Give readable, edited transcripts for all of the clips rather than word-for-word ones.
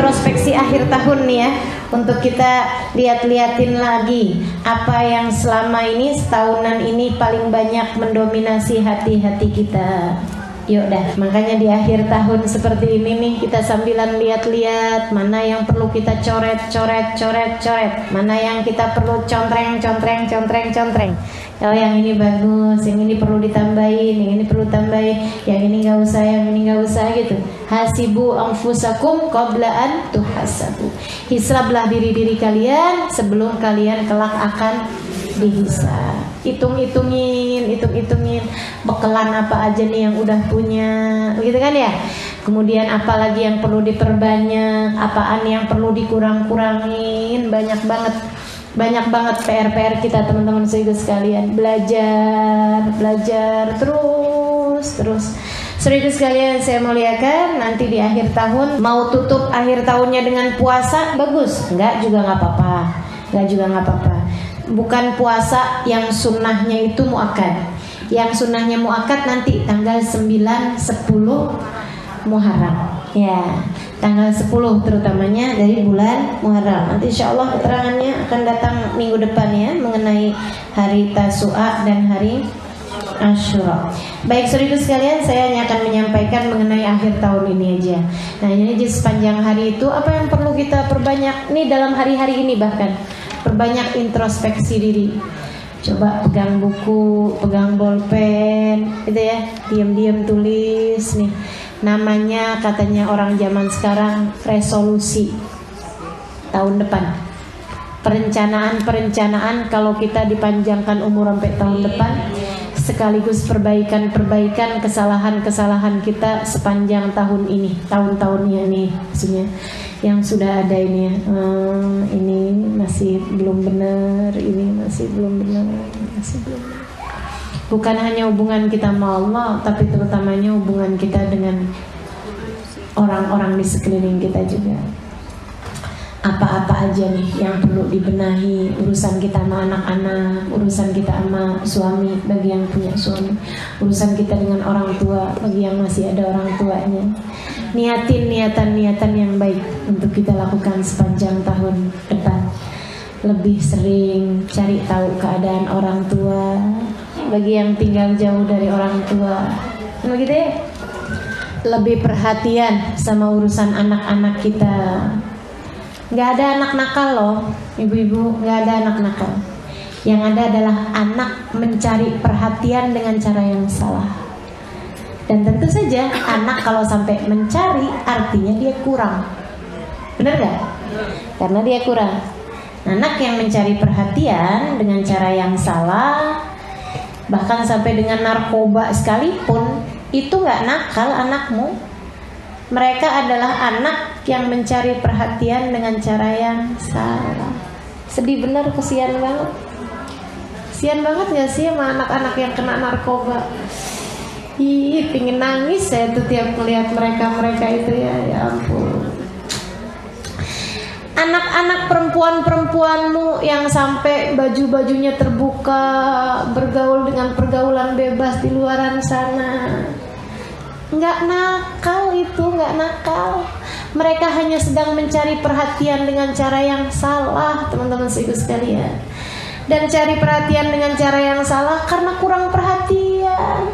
introspeksi akhir tahun nih ya, untuk kita lihat-liatin lagi apa yang selama ini setahunan ini paling banyak mendominasi hati-hati kita. Yuk dah, makanya di akhir tahun seperti ini nih kita sambilan lihat-lihat mana yang perlu kita coret, mana yang kita perlu contreng. Kalau yang ini bagus, yang ini perlu ditambahin, yang ini perlu tambahin, yang ini nggak usah, yang ini nggak usah gitu. Hasibu anfusakum qabla an tuhasabu. Hisablah diri kalian sebelum kalian kelak akan dihisab. Hitungin bekalan apa aja nih yang udah punya, begitu kan ya. Kemudian apa lagi yang perlu diperbanyak, apaan yang perlu dikurang-kurangin. Banyak banget PR kita teman-teman sekalian. Belajar terus. Saudara sekalian, saya muliakan, nanti di akhir tahun mau tutup akhir tahunnya dengan puasa, bagus. Enggak juga nggak apa-apa. Bukan puasa yang sunnahnya itu muakkad. Yang sunnahnya muakkad nanti tanggal 9, 10 Muharram. Ya, tanggal 10 terutamanya dari bulan Muharram. Nanti insya Allah keterangannya akan datang minggu depan ya, mengenai hari Tasu'a dan hari Asyura. Baik saudara sekalian, saya hanya akan menyampaikan mengenai akhir tahun ini aja. Nah ini di sepanjang hari itu apa yang perlu kita perbanyak nih dalam hari-hari ini, bahkan perbanyak introspeksi diri. Coba pegang buku, pegang bolpen, gitu ya, diam-diam tulis nih. Namanya katanya orang zaman sekarang resolusi tahun depan. Perencanaan kalau kita dipanjangkan umur sampai tahun depan, sekaligus perbaikan kesalahan kita sepanjang tahun ini, tahun-tahunnya ini maksudnya yang sudah ada ini ya. Ini masih belum benar, ini masih belum benar. Bukan hanya hubungan kita sama Allah, tapi terutamanya hubungan kita dengan orang-orang di sekeliling kita juga. Apa-apa aja nih yang perlu dibenahi, urusan kita sama anak-anak, urusan kita sama suami bagi yang punya suami, urusan kita dengan orang tua bagi yang masih ada orang tuanya. Niatan yang baik untuk kita lakukan sepanjang tahun depan. Lebih sering cari tahu keadaan orang tua bagi yang tinggal jauh dari orang tua, begitu ya. Lebih perhatian sama urusan anak-anak kita. Nggak ada anak nakal loh, ibu-ibu, nggak ada anak nakal. Yang ada adalah anak mencari perhatian dengan cara yang salah. Dan tentu saja anak kalau sampai mencari artinya dia kurang. Benar nggak? Karena dia kurang. Anak yang mencari perhatian dengan cara yang salah, bahkan sampai dengan narkoba sekalipun, itu nggak nakal anakmu. Mereka adalah anak yang mencari perhatian dengan cara yang salah. Sedih bener, kesian banget. Kesian banget gak sih sama anak-anak yang kena narkoba? Ih, pingin nangis saya tuh tiap melihat mereka itu ya ampun. Anak-anak perempuanmu yang sampai baju-bajunya terbuka, bergaul dengan pergaulan bebas di luaran sana. Nggak nakal itu, nggak nakal. Mereka hanya sedang mencari perhatian dengan cara yang salah, teman-teman sekalian. Dan cari perhatian dengan cara yang salah karena kurang perhatian.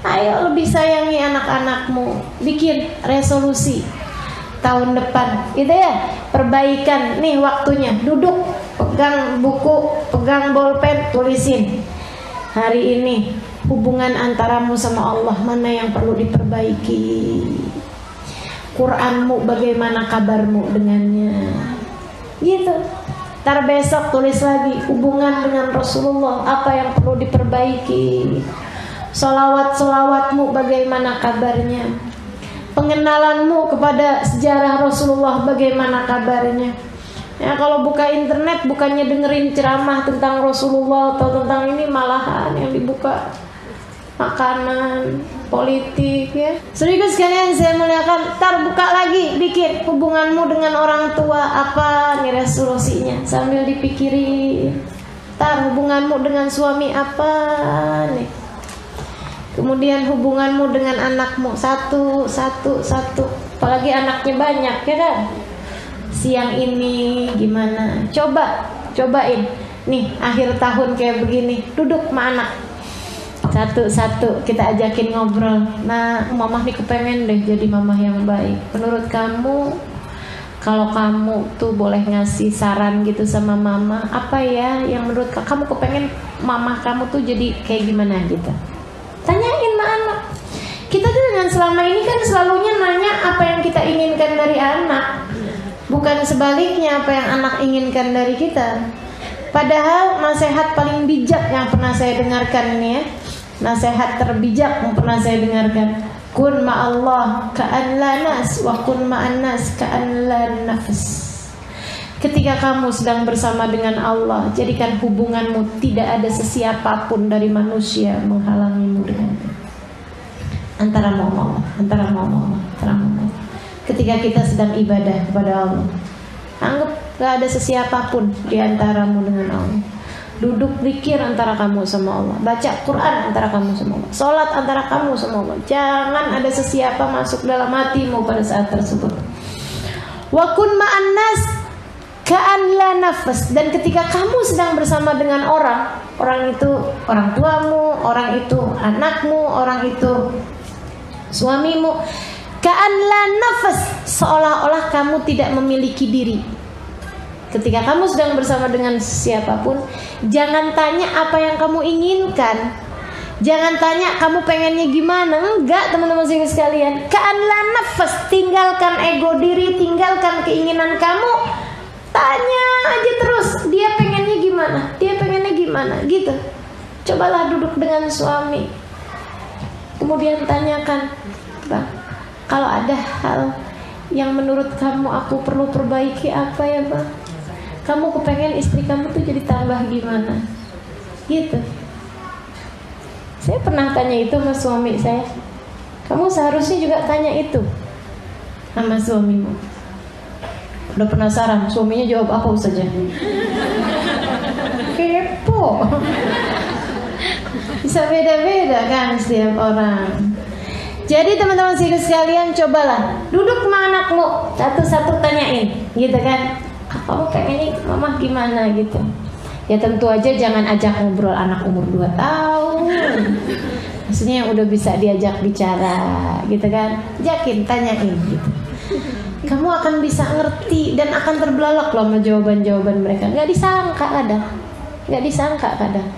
Ayo lebih sayangi anak-anakmu. Bikin resolusi tahun depan, gitu ya. Perbaikan, nih waktunya. Duduk, pegang buku, pegang bolpen, tulisin. Hari ini hubungan antaramu sama Allah mana yang perlu diperbaiki. Quranmu bagaimana kabarmu dengannya, gitu. Ntar besok tulis lagi hubungan dengan Rasulullah apa yang perlu diperbaiki. Solawatmu bagaimana kabarnya. Pengenalanmu kepada sejarah Rasulullah bagaimana kabarnya. Ya kalau buka internet bukannya dengerin ceramah tentang Rasulullah atau tentang ini, malahan yang dibuka makanan, politik ya. Saudara sekalian saya muliakan, ntar buka lagi dikit hubunganmu dengan orang tua apa nih resolusinya sambil dipikirin. Ntar hubunganmu dengan suami apa nih. Kemudian hubunganmu dengan anakmu satu. apalagi anaknya banyak ya kan. Siang ini gimana, cobain nih akhir tahun kayak begini, duduk sama anak satu-satu kita ajakin ngobrol. Nah, mamah nih kepengen deh jadi mamah yang baik. Menurut kamu, kalau kamu tuh boleh ngasih saran gitu sama mama, apa ya yang menurut kamu kepengen mamah kamu tuh jadi kayak gimana gitu? Tanyain sama anak. Kita tuh dengan selama ini kan selalunya nanya apa yang kita inginkan dari anak, bukan sebaliknya apa yang anak inginkan dari kita. Padahal nasihat paling bijak yang pernah saya dengarkan ini ya, nasihat terbijak yang pernah saya dengarkan, kun ma'allah ka'an la nas wa kun ma'an nas ka'an la nafs. Ketika kamu sedang bersama dengan Allah, jadikan hubunganmu tidak ada sesiapapun dari manusia menghalangimu dengannya. Antara Allah. Ketika kita sedang ibadah kepada Allah, anggap gak ada sesiapapun di antaramu dengan Allah. Duduk zikir antara kamu sama Allah, baca Quran antara kamu sama Allah, sholat antara kamu sama Allah. Jangan ada sesiapa masuk dalam hatimu pada saat tersebut. Wa kun ma'an nas ka'an la nafas. Dan ketika kamu sedang bersama dengan orang itu orang tuamu, orang itu anakmu, orang itu suamimu, ka'an la nafas, seolah-olah kamu tidak memiliki diri. Ketika kamu sedang bersama dengan siapapun, jangan tanya apa yang kamu inginkan, jangan tanya kamu pengennya gimana. Enggak, teman-teman sekalian, ka'an la nafas, tinggalkan ego diri, tinggalkan keinginan kamu. Tanya aja terus, dia pengennya gimana gitu. Cobalah duduk dengan suami, kemudian tanyakan, Bang, kalau ada hal yang menurut kamu aku perlu perbaiki apa ya Bang? Kamu kepengen istri kamu tuh jadi tambah gimana? Gitu. Saya pernah tanya itu sama suami saya. Kamu seharusnya juga tanya itu sama suamimu. Udah penasaran suaminya jawab apa saja? Kepo. Bisa beda-beda kan setiap orang. Jadi teman-teman sekalian, cobalah duduk sama anakmu, satu-satu tanyain, gitu kan? Kamu pengennya mama gimana gitu. Ya tentu aja jangan ajak ngobrol anak umur 2 tahun. Maksudnya yang udah bisa diajak bicara gitu kan. Ajakin, tanyain gitu. Kamu akan bisa ngerti dan akan terbelalak loh sama jawaban-jawaban mereka. Gak disangka kadang.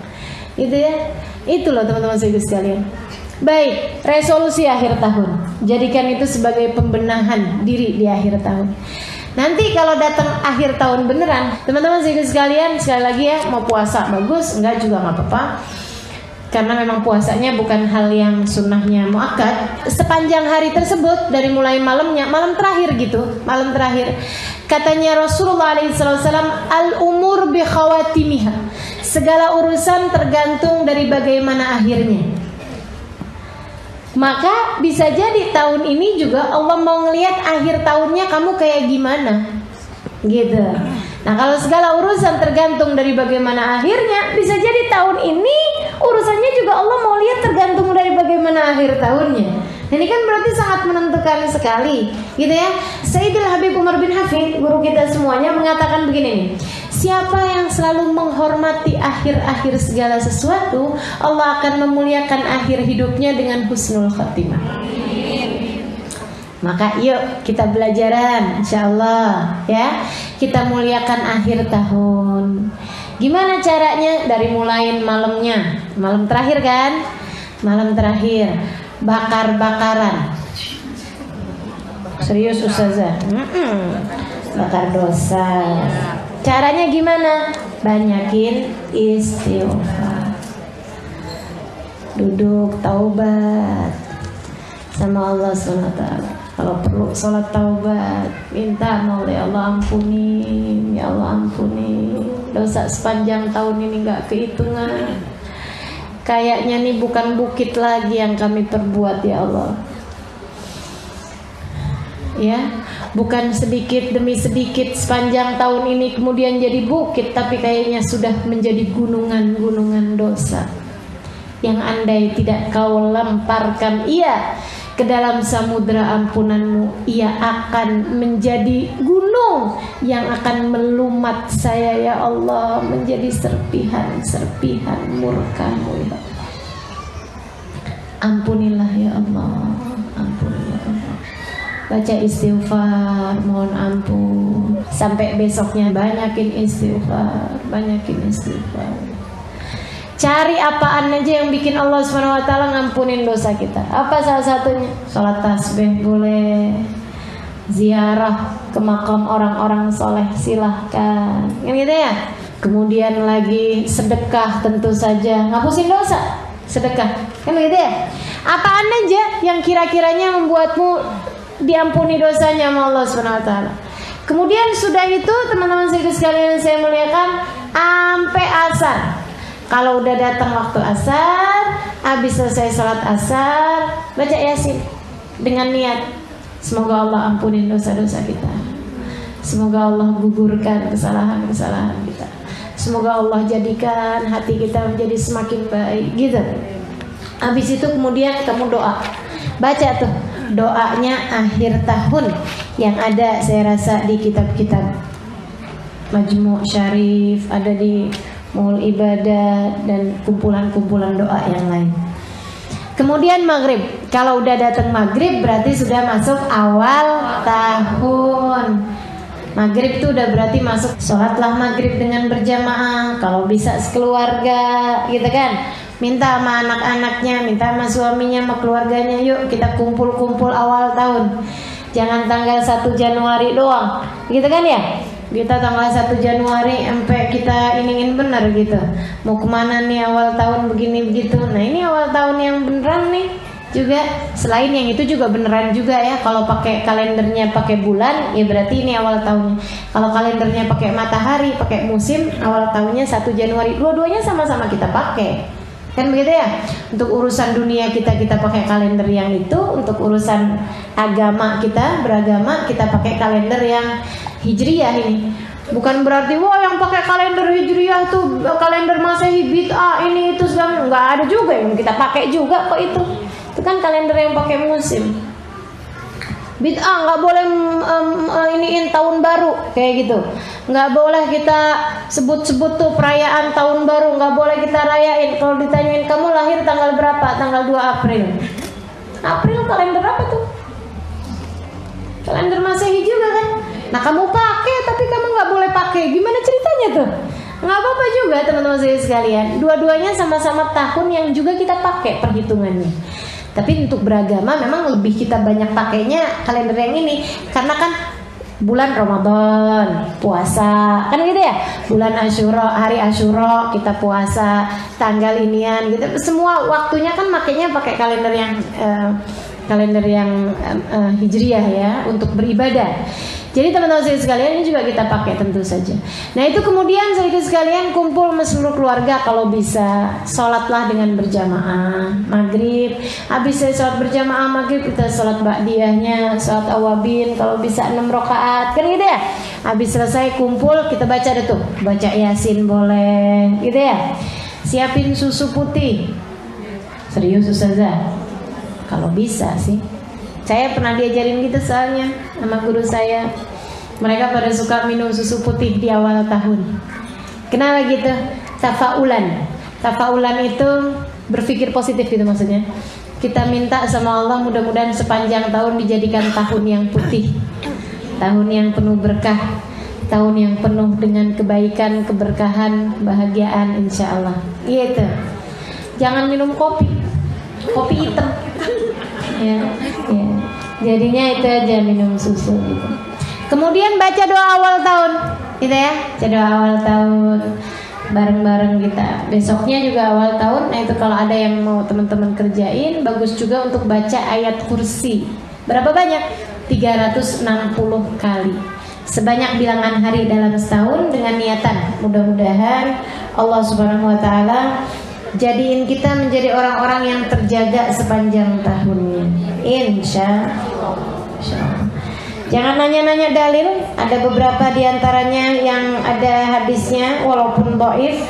Gitu ya. Itu loh teman-teman sekalian. Baik, resolusi akhir tahun. Jadikan itu sebagai pembenahan diri di akhir tahun. Nanti kalau datang akhir tahun beneran, teman-teman sekalian, sekali lagi ya, mau puasa bagus, enggak juga nggak apa-apa. Karena memang puasanya bukan hal yang sunnahnya muakkad. Sepanjang hari tersebut, dari mulai malamnya, malam terakhir gitu, malam terakhir. Katanya Rasulullah SAW, al-umur bi khawatimiha. Segala urusan tergantung dari bagaimana akhirnya. Maka bisa jadi tahun ini juga Allah mau ngelihat akhir tahunnya kamu kayak gimana, gitu. Nah kalau segala urusan tergantung dari bagaimana akhirnya, bisa jadi tahun ini urusannya juga Allah mau lihat tergantung dari bagaimana akhir tahunnya. Ini kan berarti sangat menentukan sekali, gitu ya. Sayyidul Habib Umar bin Hafid, guru kita semuanya, mengatakan begini nih. Siapa yang selalu menghormati akhir-akhir segala sesuatu, Allah akan memuliakan akhir hidupnya dengan husnul khatimah. Maka yuk kita belajaran, insyaallah ya. Kita muliakan akhir tahun. Gimana caranya? Dari mulai malamnya, malam terakhir kan? Malam terakhir, bakar-bakaran. Serius Ustazah? Bakar dosa. Caranya gimana? Banyakin istighfar. Duduk taubat sama Allah SWT. Kalau perlu sholat taubat, minta oleh Allah ampuni, ya Allah ampuni. Dosa sepanjang tahun ini gak kehitungan. Kayaknya nih bukan bukit lagi yang kami perbuat ya Allah. Ya, bukan sedikit demi sedikit sepanjang tahun ini kemudian jadi bukit, tapi kayaknya sudah menjadi gunungan-gunungan dosa yang andai tidak kau lemparkan ia ke dalam samudra ampunanmu, ia akan menjadi gunung yang akan melumat saya ya Allah, menjadi serpihan-serpihan murka-Mu ya Allah. Ampunilah ya Allah, ampunilah ya Allah. Baca istighfar, mohon ampun. Sampai besoknya banyakin istighfar, banyakin istighfar. Cari apaan aja yang bikin Allah SWT ngampunin dosa kita. Apa salah satunya? Sholat tasbih boleh, ziarah ke makam orang-orang soleh silahkan, yang gitu ya. Kemudian lagi sedekah, tentu saja ngapusin dosa, sedekah, kan gitu ya. Apaan aja yang kira-kiranya membuatmu diampuni dosanya sama Allah SWT. Kemudian sudah itu teman-teman sekalian saya muliakan, sampai asar. Kalau udah datang waktu asar, habis selesai sholat asar, baca Yasin dengan niat semoga Allah ampunin dosa-dosa kita, semoga Allah gugurkan kesalahan-kesalahan kita, semoga Allah jadikan hati kita menjadi semakin baik, gitu. Habis itu kemudian kamu doa, baca tuh doanya akhir tahun yang ada, saya rasa di kitab-kitab Majmu' Syarif, ada di Muhul Ibadah dan kumpulan-kumpulan doa yang lain. Kemudian maghrib, kalau udah datang maghrib berarti sudah masuk awal tahun. Maghrib itu udah berarti masuk, sholatlah maghrib dengan berjamaah, kalau bisa sekeluarga, gitu kan. Minta sama anak-anaknya, minta sama suaminya, sama keluarganya, yuk kita kumpul-kumpul awal tahun. Jangan tanggal 1 Januari doang, gitu kan ya. Kita tanggal 1 Januari sampai kita ingin benar gitu. Mau kemana nih awal tahun begini begitu. Nah ini awal tahun yang beneran nih juga. Selain yang itu juga beneran juga ya. Kalau pakai kalendernya pakai bulan, ya berarti ini awal tahunnya. Kalau kalendernya pakai matahari, pakai musim, awal tahunnya 1 Januari. Dua-duanya sama-sama kita pakai. Kan begitu ya. Untuk urusan dunia kita pakai kalender yang itu. Untuk urusan agama kita, beragama, kita pakai kalender yang Hijriyah ini. Bukan berarti wah yang pakai kalender Hijriyah tuh kalender Masehi bid'ah ini itu segala, nggak ada juga yang kita pakai juga kok itu. Itu kan kalender yang pakai musim. Bid'ah nggak boleh iniin tahun baru kayak gitu. Nggak boleh kita sebut-sebut tuh perayaan tahun baru, nggak boleh kita rayain. Kalau ditanyain kamu lahir tanggal berapa? Tanggal 2 April. April kalender apa tuh? Kalender Masehi juga kan. Nah kamu pakai tapi kamu nggak boleh pakai. Gimana ceritanya tuh? Nggak apa-apa juga teman-teman saya sekalian. Dua-duanya sama-sama tahun yang juga kita pakai perhitungannya. Tapi untuk beragama memang lebih kita banyak pakainya kalender yang ini. Karena kan bulan Ramadan puasa kan gitu ya. Bulan Asyura, hari Asyura kita puasa, tanggal inian gitu. Semua waktunya kan makanya pakai kalender yang Hijriyah ya untuk beribadah. Jadi teman-teman saya sekalian ini juga kita pakai tentu saja. Nah itu kemudian saya sekalian kumpul seluruh keluarga kalau bisa, sholatlah dengan berjamaah maghrib. Habis saya sholat berjamaah maghrib kita sholat ba'diyahnya, sholat awabin kalau bisa 6 rakaat kan gitu ya. Habis selesai kumpul kita baca deh tuh, baca Yasin boleh gitu ya. Siapin susu putih. Serius Ustazah? Kalau bisa sih. Saya pernah diajarin gitu soalnya sama guru saya. Mereka pada suka minum susu putih di awal tahun. Kenapa gitu? Tafaulan. Tafaulan itu berpikir positif gitu maksudnya. Kita minta sama Allah mudah-mudahan sepanjang tahun dijadikan tahun yang putih, tahun yang penuh berkah, tahun yang penuh dengan kebaikan, keberkahan, kebahagiaan insya Allah. Gitu. Jangan minum kopi hitam. Ya. Jadinya itu aja minum susu gitu. Kemudian baca doa awal tahun, gitu ya. Baca doa awal tahun bareng-bareng kita. Besoknya juga awal tahun. Nah itu kalau ada yang mau teman-teman kerjain, bagus juga untuk baca ayat kursi. Berapa banyak? 360 kali. Sebanyak bilangan hari dalam setahun dengan niatan. Mudah-mudahan Allah Subhanahu wa taala jadiin kita menjadi orang-orang yang terjaga sepanjang tahunnya. Insya Allah. Jangan nanya-nanya dalil. Ada beberapa diantaranya yang ada hadisnya walaupun dhaif.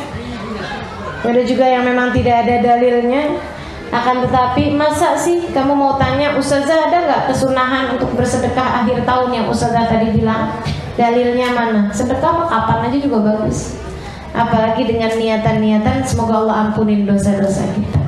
Ada juga yang memang tidak ada dalilnya. Akan tetapi masa sih kamu mau tanya, Ustazah ada nggak kesunahan untuk bersedekah akhir tahun yang Ustazah tadi bilang? Dalilnya mana? Sedekah mah kapan aja juga bagus. Apalagi dengan niatan-niatan semoga Allah ampunin dosa-dosa kita.